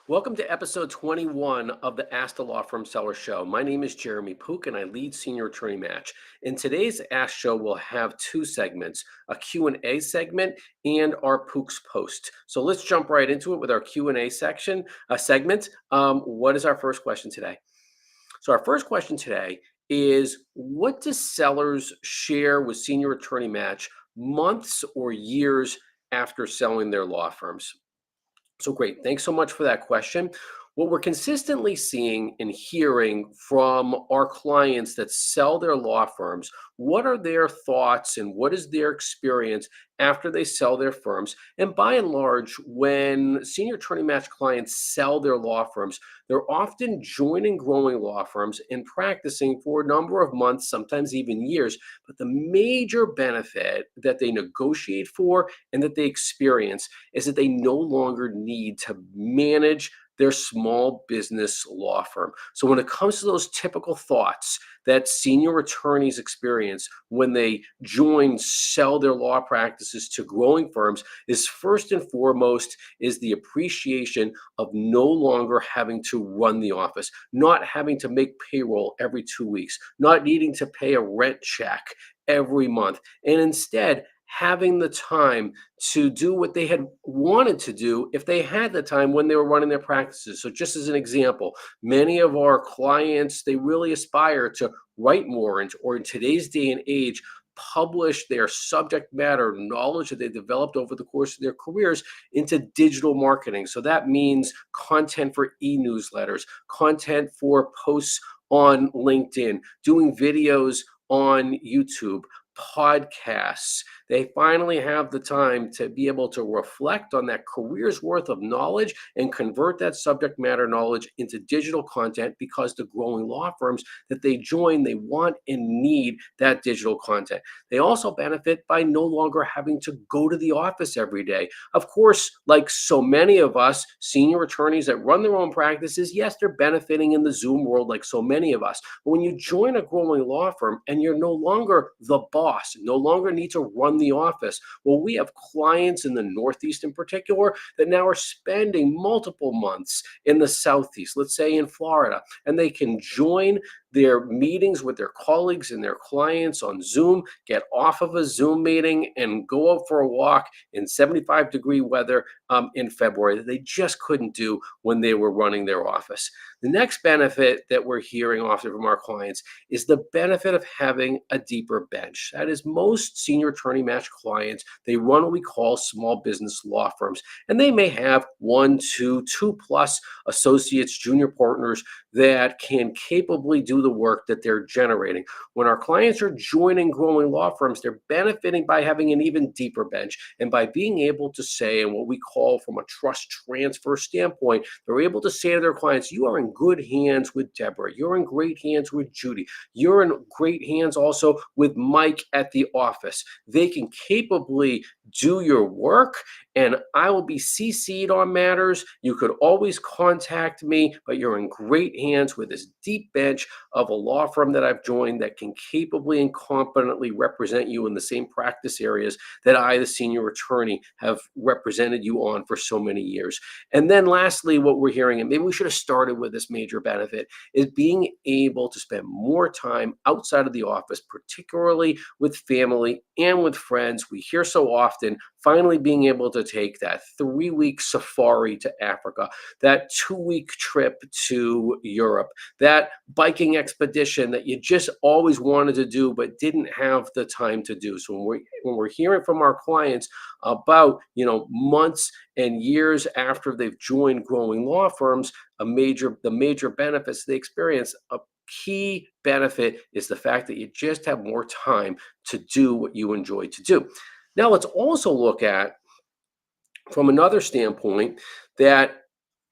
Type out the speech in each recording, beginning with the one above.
Welcome to episode 21 of the Ask the Law Firm Seller Show. My name is Jeremy Poock and I lead Senior Attorney Match. In today's Ask Show, we'll have two segments, a Q&A segment and our Poock's Post. So let's jump right into it with our Q&A segment. What is our first question today? So our first question today is, what do sellers share with Senior Attorney Match months or years after selling their law firms? So great. Thanks so much for that question. What we're consistently seeing and hearing from our clients that sell their law firms, what are their thoughts and what is their experience after they sell their firms? And by and large, when Senior Attorney Match clients sell their law firms, they're often joining growing law firms and practicing for a number of months, sometimes even years. But the major benefit that they negotiate for and that they experience is that they no longer need to manage their small business law firm. So when it comes to those typical thoughts that senior attorneys experience when they sell their law practices to growing firms, is first and foremost is the appreciation of no longer having to run the office, not having to make payroll every 2 weeks, not needing to pay a rent check every month, and instead having the time to do what they had wanted to do if they had the time when they were running their practices. So just as an example, many of our clients, they really aspire to write more or in today's day and age, publish their subject matter knowledge that they developed over the course of their careers into digital marketing. So that means content for e-newsletters, content for posts on LinkedIn, doing videos on YouTube, podcasts. They finally have the time to be able to reflect on that career's worth of knowledge and convert that subject matter knowledge into digital content, because the growing law firms that they join, they want and need that digital content. They also benefit by no longer having to go to the office every day. Of course, like so many of us senior attorneys that run their own practices, yes, they're benefiting in the Zoom world like so many of us. But when you join a growing law firm and you're no longer the boss, no longer need to run the office. Well, we have clients in the Northeast in particular that now are spending multiple months in the Southeast, let's say in Florida, and they can join their meetings with their colleagues and their clients on Zoom, get off of a Zoom meeting and go out for a walk in 75-degree weather in February that they just couldn't do when they were running their office. The next benefit that we're hearing often from our clients is the benefit of having a deeper bench. That is, most Senior Attorney Match clients, they run what we call small business law firms, and they may have one, two plus associates, junior partners that can capably do the work that they're generating. When our clients are joining growing law firms, they're benefiting by having an even deeper bench and by being able to say, and what we call from a trust transfer standpoint, they're able to say to their clients, you are in good hands with Deborah, you're in great hands with Judy, you're in great hands also with Mike at the office. They can capably do your work, and I will be CC'd on matters. You could always contact me, but you're in great hands with this deep bench of a law firm that I've joined that can capably and competently represent you in the same practice areas that I, the senior attorney, have represented you on for so many years. And then lastly, what we're hearing, and maybe we should have started with this major benefit, is being able to spend more time outside of the office, particularly with family and with friends. We hear so often, finally being able to take that 3-week safari to Africa, that 2-week trip to Europe, that biking expedition that you just always wanted to do but didn't have the time to do. So when we're hearing from our clients about months and years after they've joined growing law firms, the major benefits they experience, a key benefit is the fact that you just have more time to do what you enjoy to do. Now let's also look at, from another standpoint, that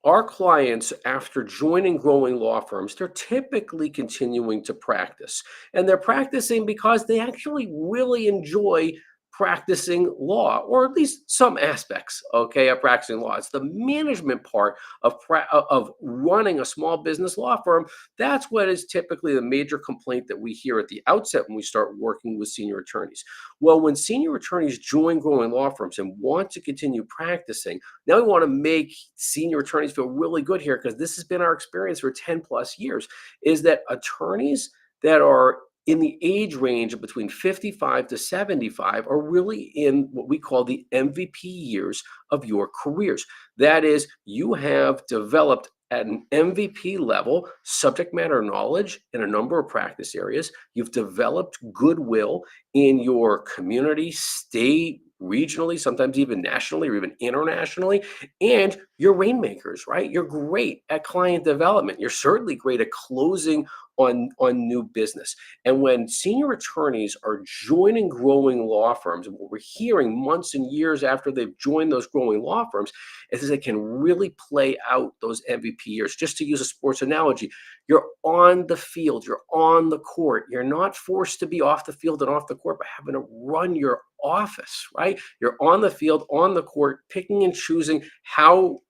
our clients, after joining growing law firms, they're typically continuing to practice. And they're practicing because they actually really enjoy practicing law, or at least some aspects, okay, of practicing law. It's the management part of running a small business law firm. That's what is typically the major complaint that we hear at the outset when we start working with senior attorneys. Well, when senior attorneys join growing law firms and want to continue practicing, now we want to make senior attorneys feel really good here, because this has been our experience for 10 plus years, is that attorneys that are in the age range of between 55 to 75 are really in what we call the MVP years of your careers. That is, you have developed at an MVP level subject matter knowledge in a number of practice areas. You've developed goodwill in your community, state, regionally, sometimes even nationally or even internationally, and you're rainmakers, right? You're great at client development. You're certainly great at closing on new business. And when senior attorneys are joining growing law firms, and what we're hearing months and years after they've joined those growing law firms, is that they can really play out those MVP years. Just to use a sports analogy, you're on the field, you're on the court. You're not forced to be off the field and off the court by having to run your office, right? You're on the field, on the court, picking and choosing how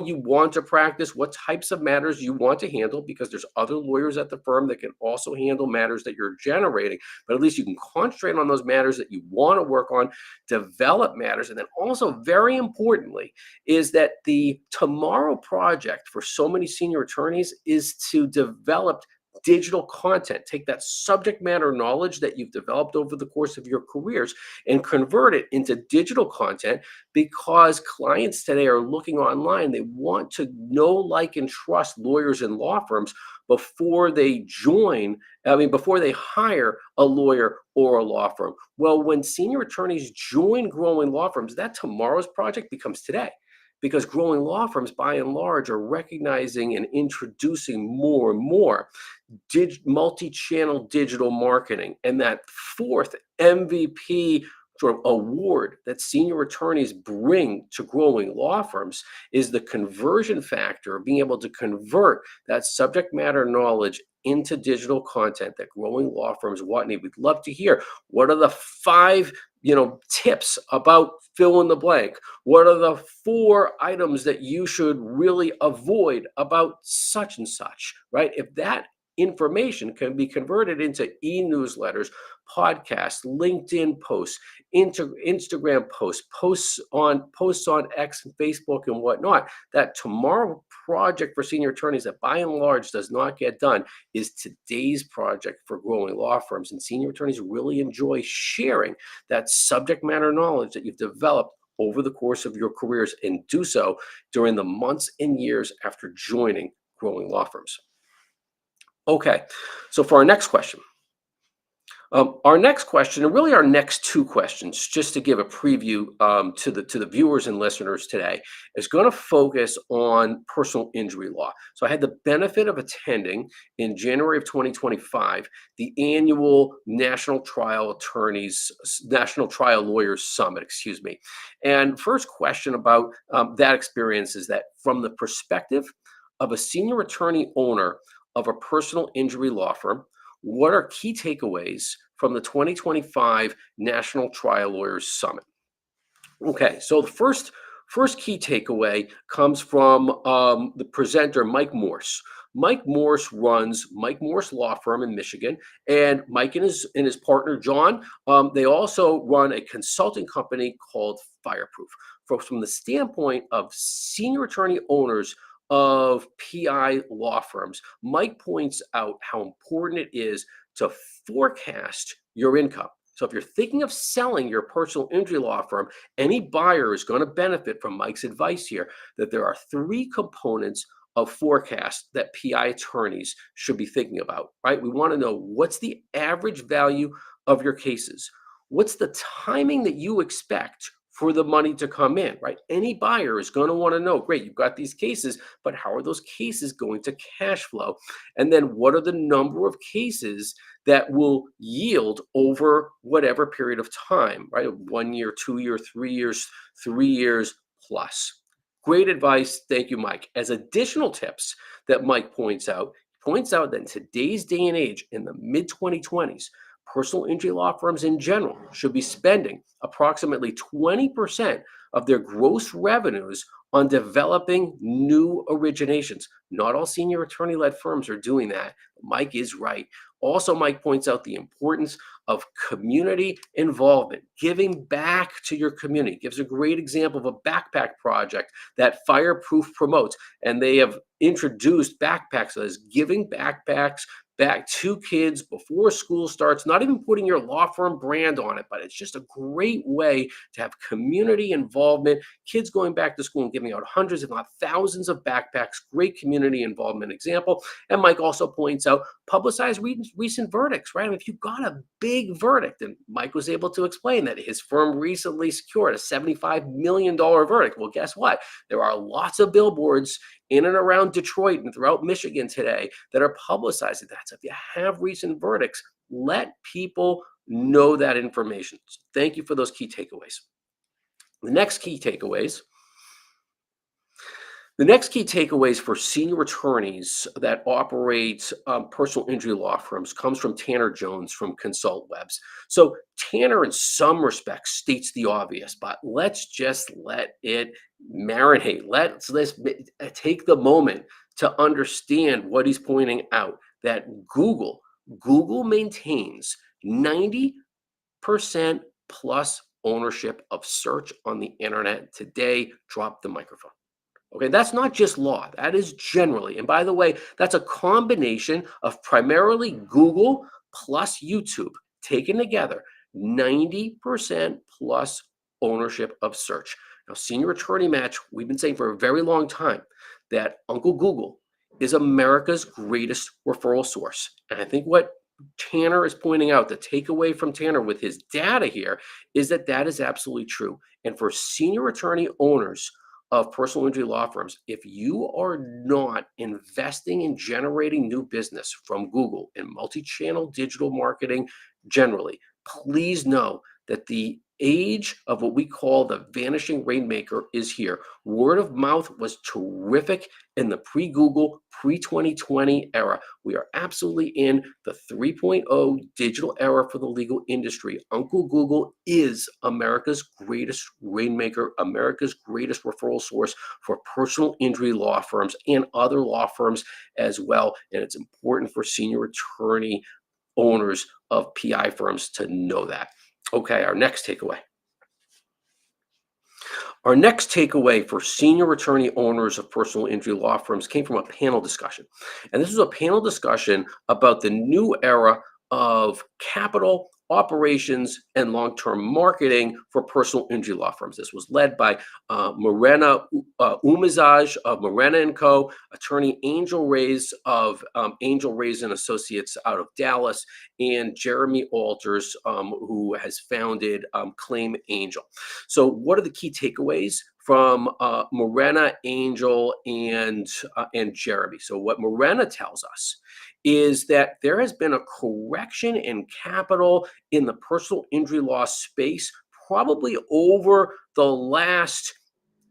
you want to practice, what types of matters you want to handle, because there's other lawyers at the firm that can also handle matters that you're generating, but at least you can concentrate on those matters that you want to work on, develop matters. And then also, very importantly, is that the tomorrow project for so many senior attorneys is to develop digital content. Take that subject matter knowledge that you've developed over the course of your careers and convert it into digital content, because clients today are looking online. They want to know, like, and trust lawyers and law firms before they before they hire a lawyer or a law firm. Well, when senior attorneys join growing law firms, that tomorrow's project becomes today, because growing law firms, by and large, are recognizing and introducing more and more multi-channel digital marketing. And that fourth MVP sort of award that senior attorneys bring to growing law firms is the conversion factor of being able to convert that subject matter knowledge into digital content that growing law firms want and need. We'd love to hear, what are the 5 tips about fill in the blank? What are the 4 items that you should really avoid about such and such, right? If that information can be converted into e-newsletters, podcasts, LinkedIn posts, Instagram posts on X and Facebook and whatnot, that tomorrow project for senior attorneys that by and large does not get done is today's project for growing law firms. And senior attorneys really enjoy sharing that subject matter knowledge that you've developed over the course of your careers, and do so during the months and years after joining growing law firms. Okay, so for our next question, and really our next 2 questions, just to give a preview to the viewers and listeners today, is going to focus on personal injury law. So I had the benefit of attending in January of 2025 the annual National Trial Lawyers Summit, excuse me. And first question about that experience is that, from the perspective of a senior attorney owner of a personal injury law firm, what are key takeaways from the 2025 National Trial Lawyers Summit? Okay, so the first key takeaway comes from the presenter, Mike Morse. Mike Morse runs Mike Morse Law Firm in Michigan, and Mike and his partner John, they also run a consulting company called Fireproof. From the standpoint of senior attorney owners of PI law firms, Mike points out how important it is to forecast your income. So if you're thinking of selling your personal injury law firm, any buyer is going to benefit from Mike's advice here, that there are 3 components of forecast that PI attorneys should be thinking about, right? We want to know, what's the average value of your cases? What's the timing that you expect for the money to come in, right? Any buyer is going to want to know, great, you've got these cases, but how are those cases going to cash flow? And then what are the number of cases that will yield over whatever period of time, right? 1 year, 2 year, 3 years, 3 years plus. Great advice. Thank you, Mike. As additional tips that Mike points out that in today's day and age, in the mid-2020s, personal injury law firms in general should be spending approximately 20% of their gross revenues on developing new originations. Not all senior attorney-led firms are doing that. Mike is right. Also, Mike points out the importance of community involvement, giving back to your community. Gives a great example of a backpack project that Fireproof promotes, and they have introduced backpacks as giving backpacks back to kids before school starts, not even putting your law firm brand on it, but it's just a great way to have community involvement, kids going back to school and giving out hundreds, if not thousands of backpacks. Great community involvement example. And Mike also points out publicize recent verdicts, right? I mean, if you got a big verdict, and Mike was able to explain that his firm recently secured a $75 million verdict. Well, guess what? There are lots of billboards in and around Detroit and throughout Michigan today that are publicizing that. So if you have recent verdicts, let people know that information. So thank you for those key takeaways. The next key takeaways for senior attorneys that operate personal injury law firms comes from Tanner Jones from Consult Webs. So Tanner, in some respects, states the obvious, but let's just let it marinate. Let's take the moment to understand what he's pointing out, that Google maintains 90% plus ownership of search on the internet today. Drop the microphone. Okay, that's not just law, that is generally. And by the way, that's a combination of primarily Google plus YouTube taken together, 90% plus ownership of search. Now, Senior Attorney Match, we've been saying for a very long time that Uncle Google is America's greatest referral source. And I think what Tanner is pointing out, the takeaway from Tanner with his data here, is that that is absolutely true. And for senior attorney owners of personal injury law firms, if you are not investing in generating new business from Google and multi-channel digital marketing generally, please know that the age of what we call the vanishing rainmaker is here. Word of mouth was terrific in the pre-Google, pre-2020 era. We are absolutely in the 3.0 digital era for the legal industry. Uncle Google is America's greatest rainmaker, America's greatest referral source for personal injury law firms and other law firms as well. And it's important for senior attorney owners of PI firms to know that. Okay, our next takeaway. Our next takeaway for senior attorney owners of personal injury law firms came from a panel discussion. And this was a panel discussion about the new era of capital, operations, and long-term marketing for personal injury law firms. This was led by Morena Umazaj of Morena & Co., attorney Angel Reyes of Angel Reyes and Associates out of Dallas, and Jeremy Alters, who has founded Claim Angel. So what are the key takeaways from Morena, Angel, and Jeremy? So what Morena tells us is that there has been a correction in capital in the personal injury law space probably over the last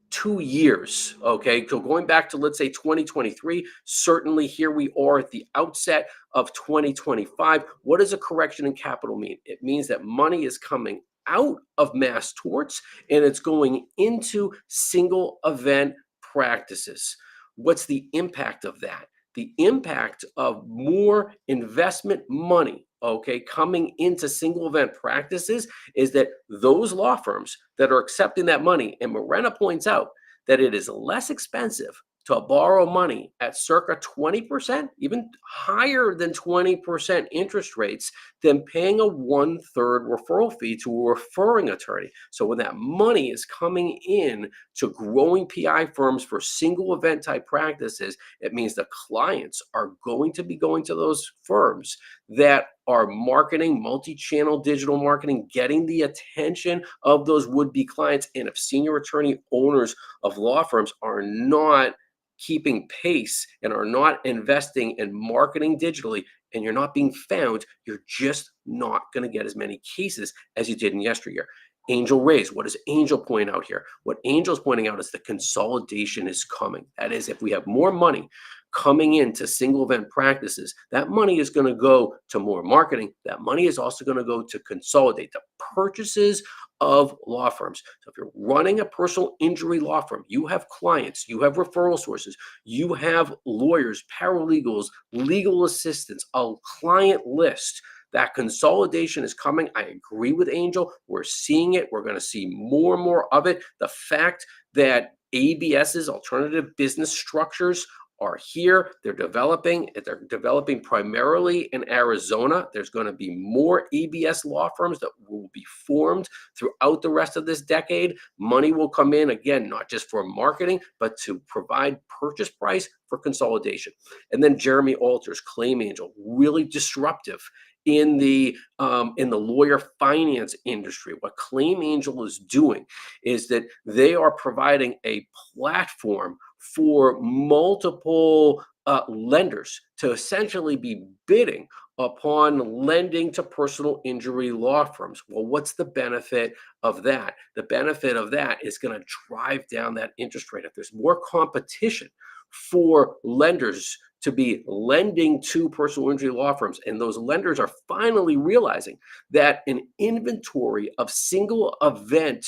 2 years, okay? So going back to, let's say, 2023, certainly here we are at the outset of 2025. What does a correction in capital mean? It means that money is coming out of mass torts and it's going into single event practices. What's the impact of that? The impact of more investment money, okay, coming into single event practices is that those law firms that are accepting that money, and Morena points out that it is less expensive to borrow money at circa 20%, even higher than 20% interest rates, than paying a 1/3 referral fee to a referring attorney. So when that money is coming in to growing PI firms for single event type practices, it means the clients are going to be going to those firms that are marketing, multi-channel digital marketing, getting the attention of those would-be clients. And if senior attorney owners of law firms are not keeping pace and are not investing in marketing digitally, and you're not being found, you're just not going to get as many cases as you did in yesteryear. Angel raise. What does Angel point out here? What Angel's pointing out is the consolidation is coming. That is, if we have more money coming into single event practices, that money is going to go to more marketing. That money is also going to go to consolidate the purchases of law firms. So if you're running a personal injury law firm, you have clients, you have referral sources, you have lawyers, paralegals, legal assistants, a client list. That consolidation is coming. I agree with Angel. We're seeing it. We're going to see more and more of it. The fact that ABS's, alternative business structures, are here. They're developing. They're developing primarily in Arizona. There's going to be more ABS law firms that will be formed throughout the rest of this decade. Money will come in, again, not just for marketing, but to provide purchase price for consolidation. And then Jeremy Alters, Claim Angel, really disruptive in the lawyer finance industry. What Claim Angel is doing is that they are providing a platform for multiple lenders to essentially be bidding upon lending to personal injury law firms. Well, what's the benefit of that? The benefit of that is going to drive down that interest rate. If there's more competition for lenders to be lending to personal injury law firms, and those lenders are finally realizing that an inventory of single event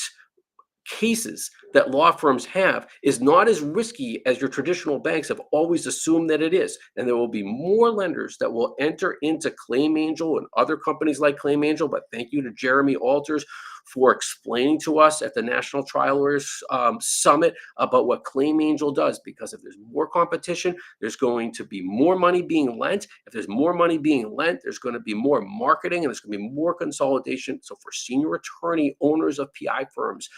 cases that law firms have is not as risky as your traditional banks have always assumed that it is. And there will be more lenders that will enter into Claim Angel and other companies like Claim Angel. But thank you to Jeremy Alters for explaining to us at the National Trial Lawyers Summit about what Claim Angel does, because if there's more competition, there's going to be more money being lent. If there's more money being lent, there's going to be more marketing and there's going to be more consolidation. So for senior attorney owners of PI firms,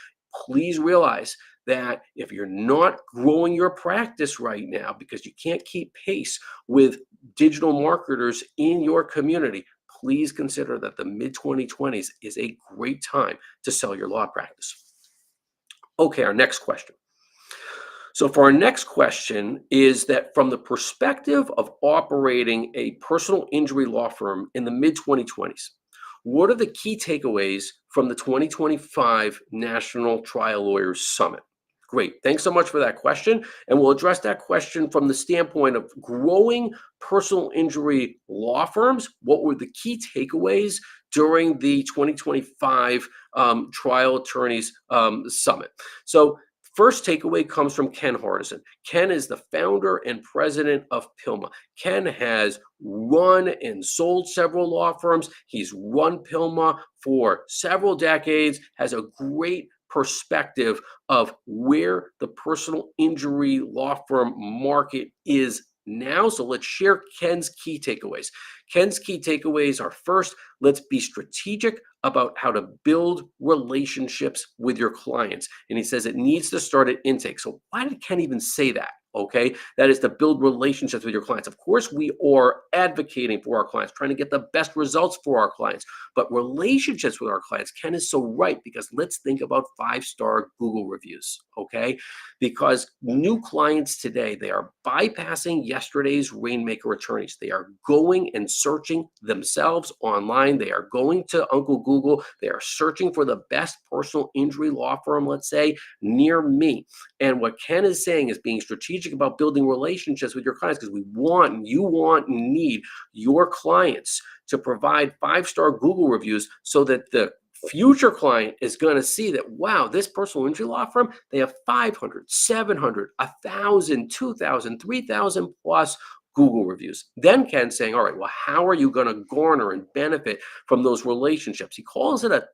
please realize that if you're not growing your practice right now because you can't keep pace with digital marketers in your community, please consider that the mid-2020s is a great time to sell your law practice. Okay, our next question. So for our next question is that from the perspective of operating a personal injury law firm in the mid-2020s, what are the key takeaways from the 2025 National Trial Lawyers Summit? Great. Thanks so much for that question. And we'll address that question from the standpoint of growing personal injury law firms. What were the key takeaways during the 2025 Trial Attorneys Summit? So first takeaway comes from Ken Hardison. Ken is the founder and president of PILMA. Ken has run and sold several law firms. He's run PILMA for several decades, has a great perspective of where the personal injury law firm market is now. So let's share Ken's key takeaways. Ken's key takeaways are, first, let's be strategic about how to build relationships with your clients. And he says it needs to start at intake. So why did Ken even say that? Okay, that is to build relationships with your clients. Of course, we are advocating for our clients, trying to get the best results for our clients, but relationships with our clients, Ken is so right, because let's think about 5-star Google reviews, okay? Because new clients today, they are bypassing yesterday's rainmaker attorneys. They are going and searching themselves online. They are going to Uncle Google. They are searching for the best personal injury law firm, let's say, near me. And what Ken is saying is being strategic about building relationships with your clients, because you want and need your clients to provide 5-star Google reviews so that the future client is going to see that, wow, this personal injury law firm, they have 500, 700, 1,000, 2,000, 3,000 plus Google reviews. Then Ken's saying, all right, well, how are you going to garner and benefit from those relationships? He calls it a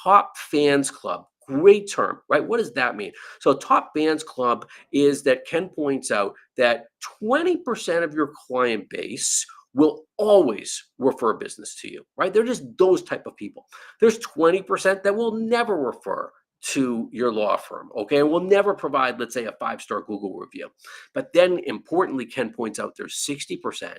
top fans club. Great term, right? What does that mean? So top fans club is that Ken points out that 20% of your client base will always refer business to you, right? They're just those type of people. There's 20% that will never refer to your law firm, okay? And will never provide, let's say, a 5-star Google review. But then importantly, Ken points out there's 60%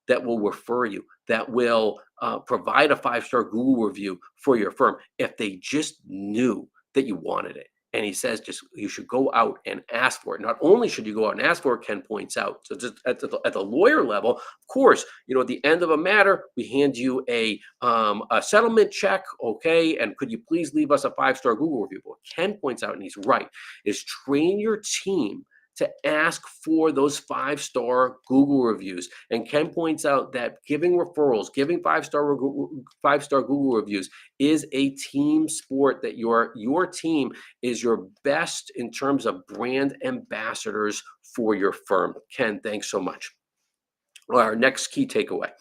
that will refer you, that will provide a 5-star Google review for your firm if they just knew that you wanted it. And he says, just you should go out and ask for it. Not only should you go out and ask for it, Ken points out. So just at the lawyer level, of course, at the end of a matter, we hand you a settlement check, okay? And could you please leave us a 5-star Google review? But what Ken points out, and he's right, is train your team to ask for those 5-star Google reviews. And Ken points out that giving referrals, giving 5-star Google reviews is a team sport, that your team is your best in terms of brand ambassadors for your firm. Ken, thanks so much. Our next key takeaway.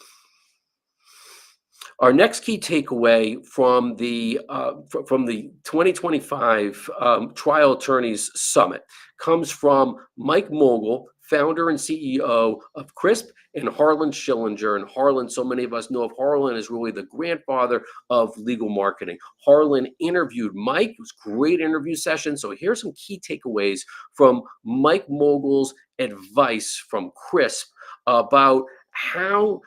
Our next key takeaway from the 2025 Trial Attorneys Summit comes from Mike Mogul, founder and CEO of CRISP, and Harlan Schillinger. And Harlan, so many of us know of Harlan, is really the grandfather of legal marketing. Harlan interviewed Mike. It was a great interview session. So here's some key takeaways from Mike Mogul's advice from CRISP about how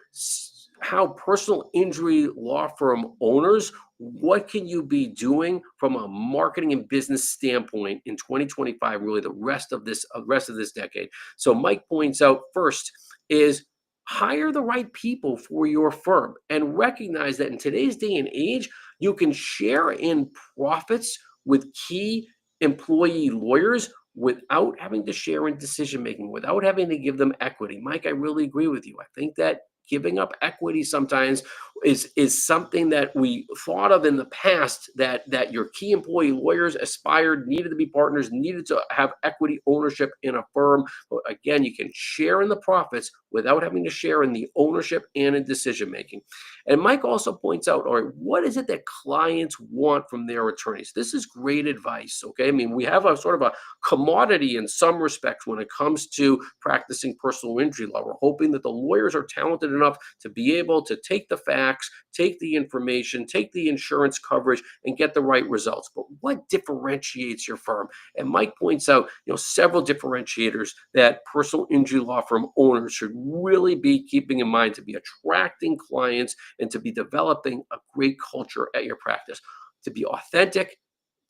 personal injury law firm owners, what can you be doing from a marketing and business standpoint in 2025, really the rest of this decade. So Mike points out, first is hire the right people for your firm, and recognize that in today's day and age, you can share in profits with key employee lawyers without having to share in decision making, without having to give them equity. Mike, I really agree with you. I think that giving up equity sometimes is something that we thought of in the past, that your key employee lawyers needed to be partners, needed to have equity ownership in a firm. But again, you can share in the profits without having to share in the ownership and in decision making. And Mike also points out, all right, what is it that clients want from their attorneys? This is great advice, okay? I mean, we have a sort of a commodity in some respects when it comes to practicing personal injury law. We're hoping that the lawyers are talented enough to be able to take the facts, take the information, take the insurance coverage, and get the right results. But what differentiates your firm? And Mike points out, several differentiators that personal injury law firm owners should really be keeping in mind to be attracting clients and to be developing a great culture at your practice. To be authentic,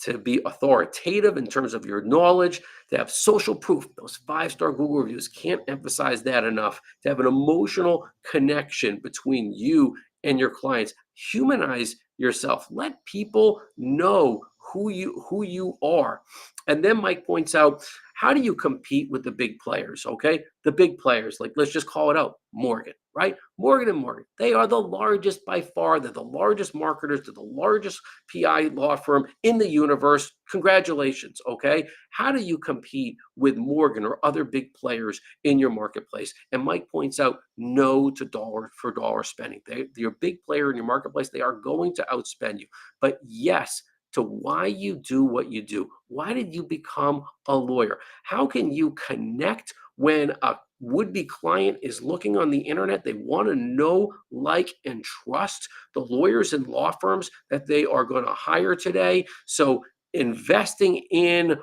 to be authoritative in terms of your knowledge, to have social proof. Those 5-star Google reviews, can't emphasize that enough. To have an emotional connection between you and your clients. Humanize yourself. Let people know who you are. And then Mike points out, how do you compete with the big players? Okay, the big players, like, let's just call it out, Morgan, right? Morgan and Morgan, they are the largest by far. They're the largest marketers. They're the largest PI law firm in the universe. Congratulations, okay? How do you compete with Morgan or other big players in your marketplace? And Mike points out, no to dollar for dollar spending. You're a big player in your marketplace. They are going to outspend you. But yes, to why you do what you do. Why did you become a lawyer? How can you connect when a would-be client is looking on the internet? They want to know, like, and trust the lawyers and law firms that they are going to hire today. So investing in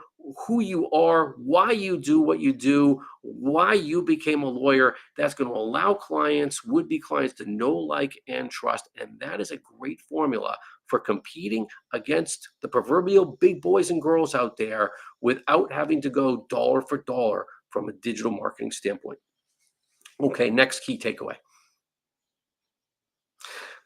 who you are, why you do what you do, why you became a lawyer, that's going to allow clients, would-be clients, to know, like, and trust. And that is a great formula for competing against the proverbial big boys and girls out there without having to go dollar for dollar from a digital marketing standpoint. Okay, next key takeaway.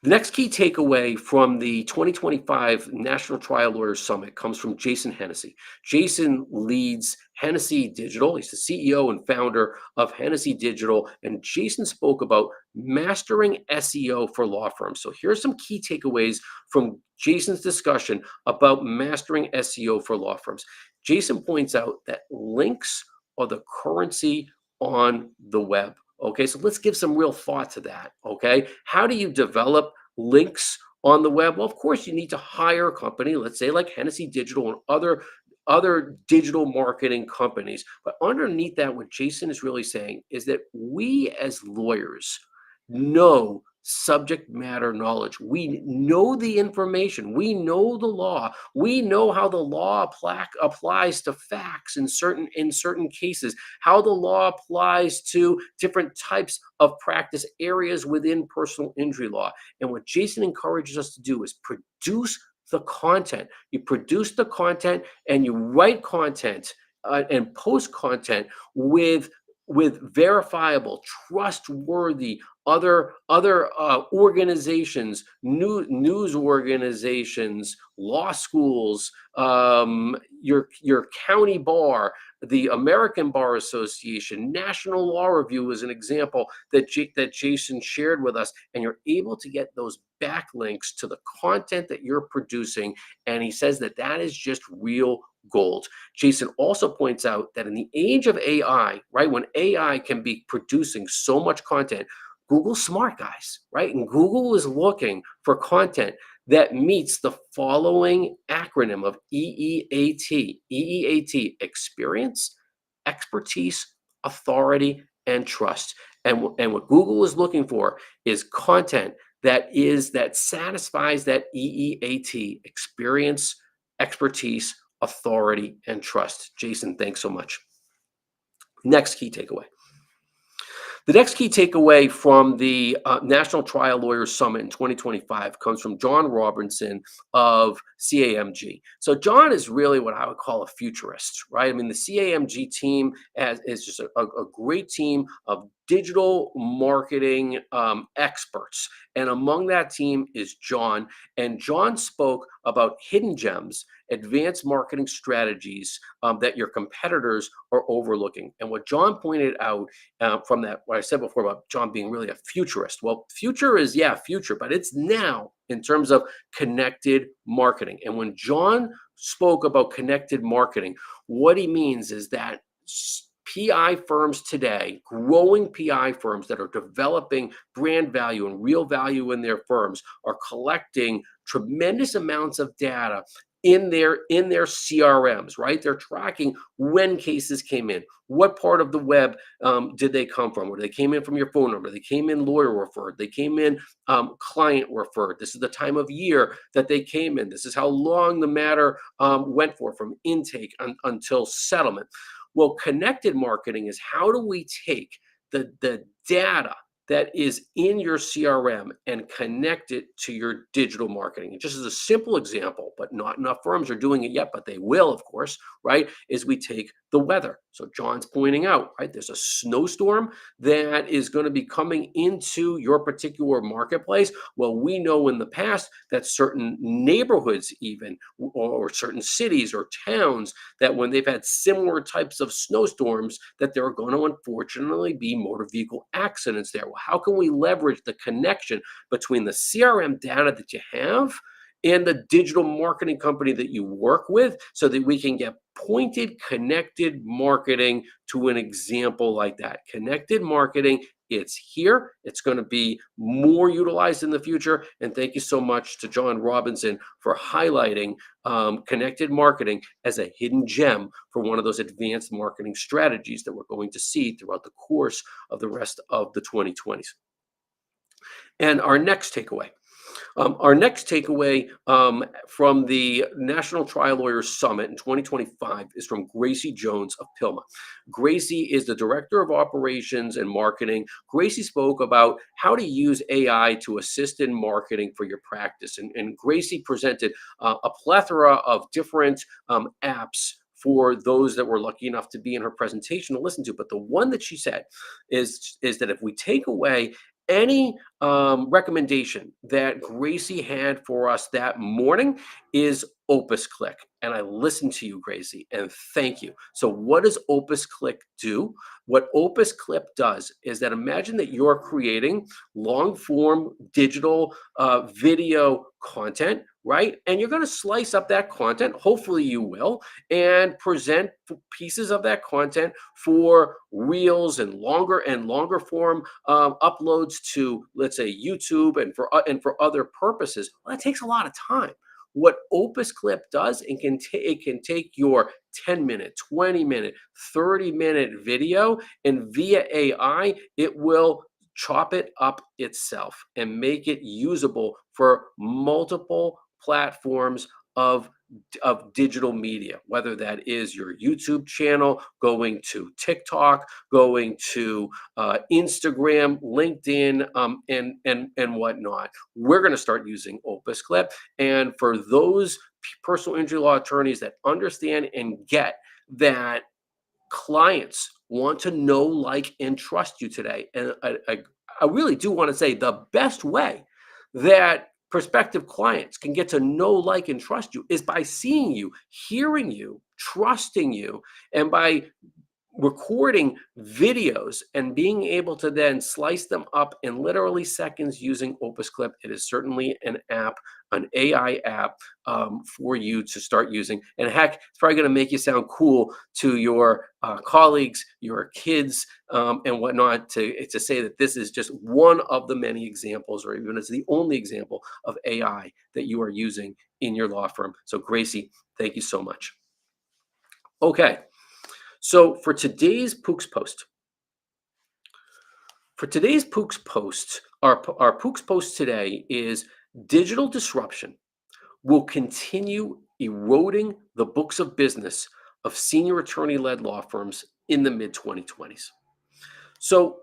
The next key takeaway from the 2025 National Trial Lawyers Summit comes from Jason Hennessy. Jason leads Hennessy Digital. He's the CEO and founder of Hennessy Digital. And Jason spoke about mastering SEO for law firms. So here's some key takeaways from Jason's discussion about mastering SEO for law firms. Jason points out that links are the currency on the web. Okay, so let's give some real thought to that. Okay, how do you develop links on the web? Well, of course, you need to hire a company, let's say like Hennessy Digital and other digital marketing companies. But underneath that, what Jason is really saying is that we as lawyers know subject matter knowledge. We know the information. We know the law. We know how the law applies to facts in certain cases, how the law applies to different types of practice areas within personal injury law. And what Jason encourages us to do is produce the content. You produce the content and you write content and post content with verifiable, trustworthy other organizations, news organizations, law schools, your county bar, the American Bar Association, National Law Review is an example that that Jason shared with us, and you're able to get those backlinks to the content that you're producing. And he says that that is just real gold. Jason also points out that in the age of AI, right, when AI can be producing so much content, Google's smart, guys, right? And Google is looking for content that meets the following acronym of EEAT. EEAT: experience, expertise, authority, and trust. And what Google is looking for is content that satisfies that EEAT: experience, expertise, authority, and trust. Jason, thanks so much. Next key takeaway. The next key takeaway from the National Trial Lawyers Summit in 2025 comes from John Robinson of CAMG. So John is really what I would call a futurist, right? I mean, the CAMG team is just a great team of digital marketing experts. And among that team is John. And John spoke about hidden gems, advanced marketing strategies that your competitors are overlooking. And what John pointed out from that, what I said before about John being really a futurist. Well, future is, yeah, future, but it's now in terms of connected marketing. And when John spoke about connected marketing, what he means is that PI firms today, growing PI firms that are developing brand value and real value in their firms, are collecting tremendous amounts of data in their CRMs, right? They're tracking when cases came in, what part of the web did they come from, or they came in from your phone number, they came in lawyer referred, they came in client referred. This is the time of year that they came in. This is how long the matter went for from intake until settlement. Well, connected marketing is how do we take the data that is in your CRM and connect it to your digital marketing. And just as a simple example, but not enough firms are doing it yet, but they will, of course, right, is we take the weather. So John's pointing out, right, there's a snowstorm that is going to be coming into your particular marketplace. Well, we know in the past that certain neighborhoods even, or certain cities or towns, that when they've had similar types of snowstorms, that there are going to unfortunately be motor vehicle accidents there. Well, how can we leverage the connection between the CRM data that you have and the digital marketing company that you work with so that we can get pointed, connected marketing to an example like that? Connected marketing, it's here. It's going to be more utilized in the future. And thank you so much to John Robinson for highlighting connected marketing as a hidden gem for one of those advanced marketing strategies that we're going to see throughout the course of the rest of the 2020s. And our next takeaway. From the National Trial Lawyers Summit in 2025 is from Gracie Jones of PILMA. Gracie is the Director of Operations and Marketing. Gracie spoke about how to use AI to assist in marketing for your practice. And Gracie presented a plethora of different apps for those that were lucky enough to be in her presentation to listen to. But the one that she said is that if we take away any recommendation that Gracie had for us that morning, is Opus Click. And I listened to you, Gracie, and thank you. So what does Opus Click do? What Opus Click does is that imagine that you're creating long form digital video content, right? And you're going to slice up that content, hopefully you will, and present pieces of that content for reels and longer form uploads to, let's say, YouTube and for other purposes. Well, that takes a lot of time. What Opus Clip does, it can take your 10-minute, 20-minute, 30-minute video, and via AI, it will chop it up itself and make it usable for multiple platforms of digital media, whether that is your YouTube channel, going to TikTok, going to Instagram, LinkedIn, and whatnot. We're going to start using Opus Clip, and for those personal injury law attorneys that understand and get that clients want to know, like, and trust you today. And I really do want to say the best way that prospective clients can get to know, like, and trust you is by seeing you, hearing you, trusting you, and by recording videos and being able to then slice them up in literally seconds using Opus Clip. It is certainly an app, an AI app for you to start using. And heck, it's probably going to make you sound cool to your colleagues, your kids, and whatnot, to say that this is just one of the many examples, or even as the only example of AI that you are using in your law firm. So Gracie, thank you so much. Okay. So for today's Poock's post, our Poock's post today is digital disruption will continue eroding the books of business of senior attorney-led law firms in the mid-2020s. So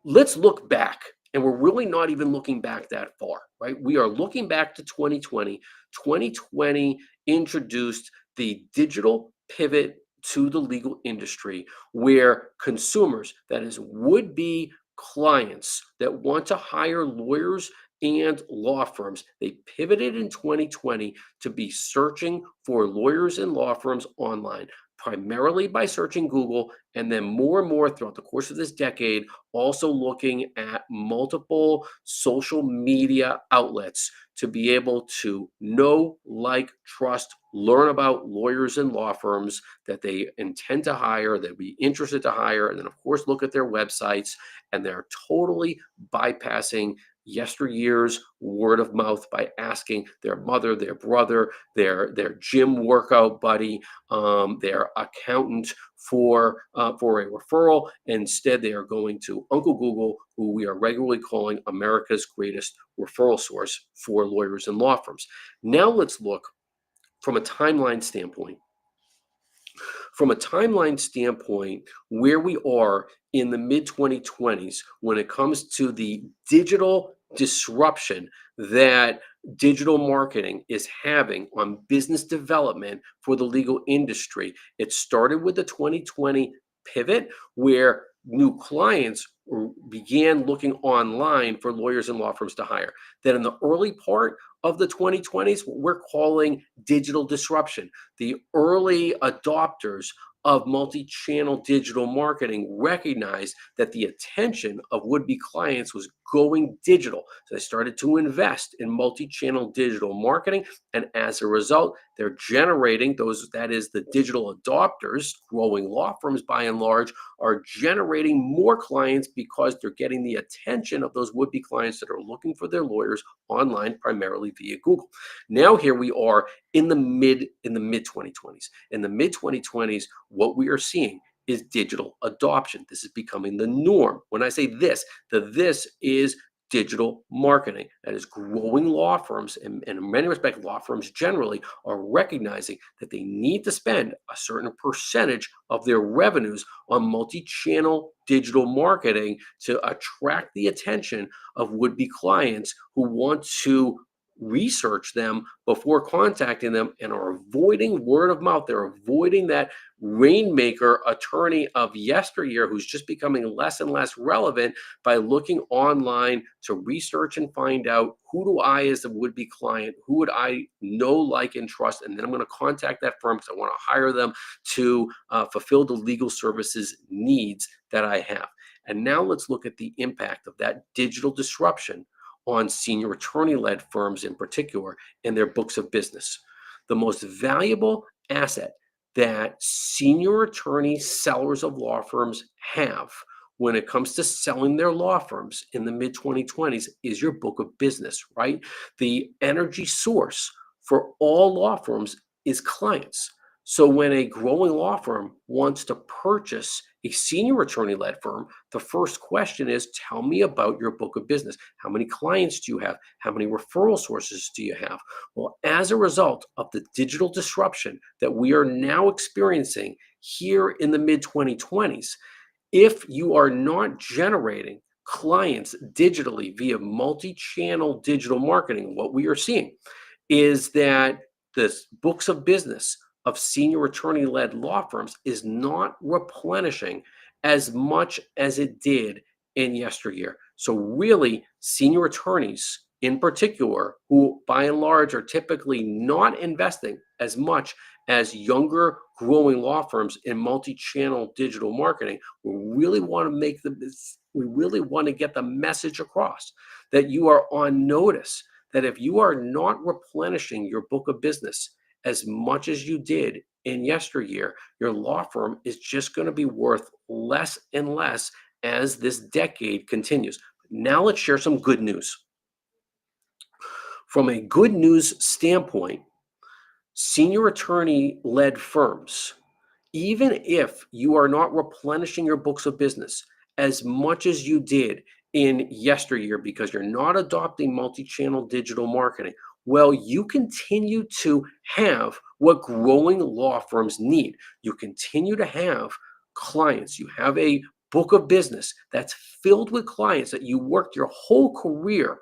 let's look back, and we're really not even looking back that far, right? We are looking back to 2020. 2020 introduced the digital pivot to the legal industry, where consumers, that is, would be clients that want to hire lawyers and law firms, they pivoted in 2020 to be searching for lawyers and law firms online, primarily by searching Google, and then more and more throughout the course of this decade, also looking at multiple social media outlets to be able to know, like, trust, learn about lawyers and law firms that they intend to hire, they'd be interested to hire, and then, of course, look at their websites. And they're totally bypassing yesteryear's word of mouth by asking their mother, their brother, their gym workout buddy, their accountant for a referral. Instead, they are going to Uncle Google, who we are regularly calling America's greatest referral source for lawyers and law firms. Now let's look from a timeline standpoint. Where we are in the mid 2020s when it comes to the digital disruption that digital marketing is having on business development for the legal industry. It started with the 2020 pivot, where new clients began looking online for lawyers and law firms to hire. Then in the early part of the 2020s, what we're calling digital disruption. The early adopters of multi-channel digital marketing recognized that the attention of would-be clients was going digital. So they started to invest in multi-channel digital marketing, and as a result, they're generating those, that is, the digital adopters, growing law firms by and large, are generating more clients because they're getting the attention of those would-be clients that are looking for their lawyers online, primarily via Google. Now here we are in the mid 2020s. In the mid 2020s, what we are seeing is digital adoption. This is becoming the norm. When I say this, this is digital marketing that is growing law firms, and in many respects, law firms generally are recognizing that they need to spend a certain percentage of their revenues on multi-channel digital marketing to attract the attention of would-be clients who want to research them before contacting them and are avoiding word of mouth. They're avoiding that rainmaker attorney of yesteryear who's just becoming less and less relevant by looking online to research and find out, who do I, as a would-be client, who would I know, like, and trust, and then I'm going to contact that firm because I want to hire them to fulfill the legal services needs that I have. And now let's look at the impact of that digital disruption on senior attorney-led firms in particular in their books of business. The most valuable asset that senior attorney sellers of law firms have when it comes to selling their law firms in the mid 2020s is your book of business, right? The energy source for all law firms is clients. So when a growing law firm wants to purchase A senior attorney-led firm, the first question is, tell me about your book of business. How many clients do you have? How many referral sources do you have? Well, as a result of the digital disruption that we are now experiencing here in the mid 2020s, if you are not generating clients digitally via multi-channel digital marketing, what we are seeing is that the books of business of senior attorney-led law firms is not replenishing as much as it did in yesteryear. So really, senior attorneys in particular, who by and large are typically not investing as much as younger growing law firms in multi-channel digital marketing, we really want to get the message across that you are on notice, that if you are not replenishing your book of business as much as you did in yesteryear, your law firm is just going to be worth less and less as this decade continues. Now let's share some good news. From a good news standpoint, senior attorney-led firms, even if you are not replenishing your books of business as much as you did in yesteryear because you're not adopting multi-channel digital marketing, well, you continue to have what growing law firms need. You continue to have clients. You have a book of business that's filled with clients that you worked your whole career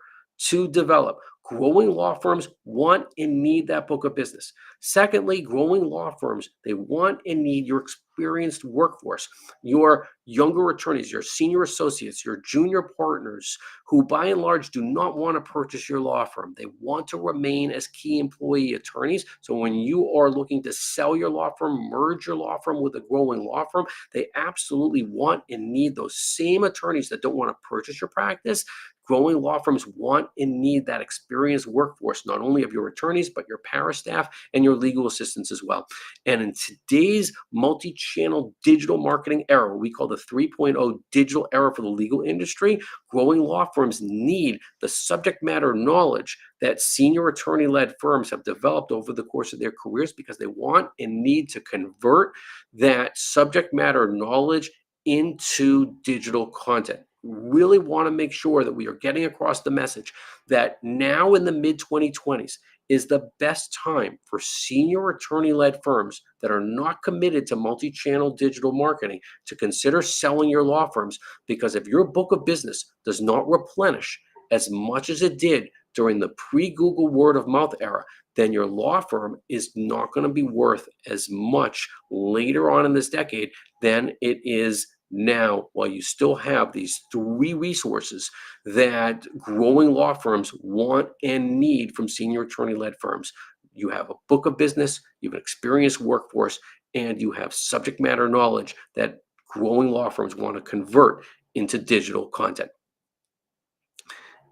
to develop. Growing law firms want and need that book of business. Secondly, growing law firms, they want and need your experienced workforce, your younger attorneys, your senior associates, your junior partners, who by and large do not want to purchase your law firm. They want to remain as key employee attorneys. So when you are looking to sell your law firm, merge your law firm with a growing law firm, they absolutely want and need those same attorneys that don't want to purchase your practice. Growing law firms want and need that experienced workforce, not only of your attorneys, but your para staff and your legal assistants as well. And in today's multi-channel digital marketing era, we call the 3.0 digital era for the legal industry, growing law firms need the subject matter knowledge that senior attorney-led firms have developed over the course of their careers, because they want and need to convert that subject matter knowledge into digital content. Really want to make sure that we are getting across the message that now in the mid 2020s is the best time for senior attorney-led firms that are not committed to multi-channel digital marketing to consider selling your law firms, because if your book of business does not replenish as much as it did during the pre-Google word of mouth era, then your law firm is not going to be worth as much later on in this decade than it is now, while you still have these three resources that growing law firms want and need from senior attorney-led firms. You have a book of business, you have an experienced workforce, and you have subject matter knowledge that growing law firms want to convert into digital content.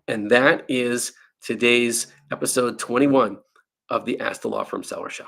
And that is today's episode 21 of the Ask the Law Firm Seller Show.